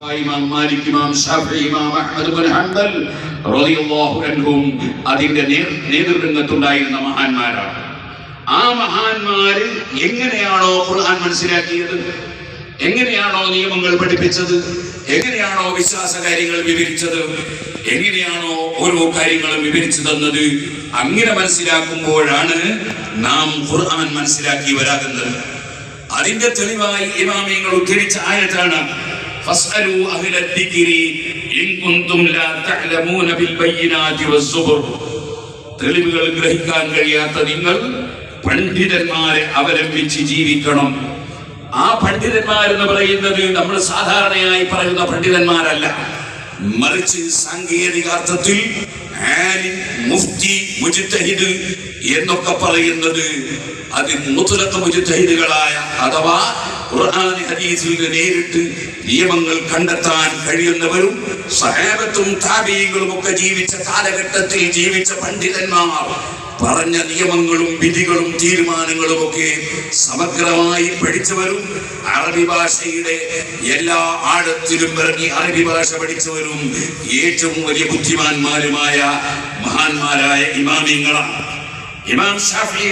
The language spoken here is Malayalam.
ഇമാം മാലിക്, ഇമാം ഷാഫിഈ, ഇമാം അഹ്മദ് ഇബ്നു ഹംബൽ റളിയല്ലാഹു അൻഹും അതിന്റെ നേതൃരംഗത്തുണ്ടായിരുന്ന മഹാന്മാരാണ്. ആ മഹാന്മാര് എങ്ങനെയാണോ ഖുർആൻ മനസ്സിലാക്കിയത്, എങ്ങനെയാണോ നിയമങ്ങൾ പഠിപ്പിച്ചത്, എങ്ങനെയാണോ വിശ്വാസ കാര്യങ്ങൾ വിവരിച്ചത്, എങ്ങനെയാണോ ഓരോ കാര്യങ്ങളും വിവരിച്ചു തന്നത്, അങ്ങനെ മനസ്സിലാക്കുമ്പോഴാണ് നാം ഖുർആൻ മനസ്സിലാക്കി വരാകുന്നത്. അതിന്റെ തെളിവായി ഇമാമിയങ്ങൾ ഉദ്ധരിച്ച ആയത്താണ് فاسألوا أهل الذكر إن كنتم لا تعلمون بالبينات والزبر. തെളിവുകൾ ഗ്രഹിക്കാൻ കഴിയാത്ത നിങ്ങൾ പണ്ഡിതന്മാരെ അവലംബിച്ച് ജീവിക്കണം. ആ പണ്ഡിതന്മാരെന്ന് പറയുന്നത് നമ്മൾ സാധാരണയായി പറയുന്ന പണ്ഡിതന്മാരല്ല, മറിച്ച് സാങ്കേതികാർത്ഥത്തിൽ ആലിം, മുഫ്തി, മുജ്തഹിദ് എന്നൊക്കെ പറയുന്നത് അത് മുത്ലഖ് മുജ്തഹിദുകളായ, അഥവാ ഖുർആൻ ഹദീസിൽ നേരിട്ട് നിയമങ്ങൾ കണ്ടെത്താൻ കഴിയുന്നവരും സഹാബത്തും താബീഈകളും ഒക്കെ ജീവിച്ച കാലഘട്ടത്തിൽ ജീവിച്ച പണ്ഡിതന്മാർ പറഞ്ഞ നിയമങ്ങളും വിധികളും തീരുമാനങ്ങളും ഒക്കെ സമഗ്രമായി പഠിച്ചവരും അറബി ഭാഷയുടെ എല്ലാ ആഴത്തിലും ഇറങ്ങി അറബി ഭാഷ പഠിച്ചവരും ഏറ്റവും വലിയ ബുദ്ധിമാന്മാരുമായ മഹാന്മാരായ ഇമാമിയങ്ങളാണ്. ഇമാം ഷാഫിഈ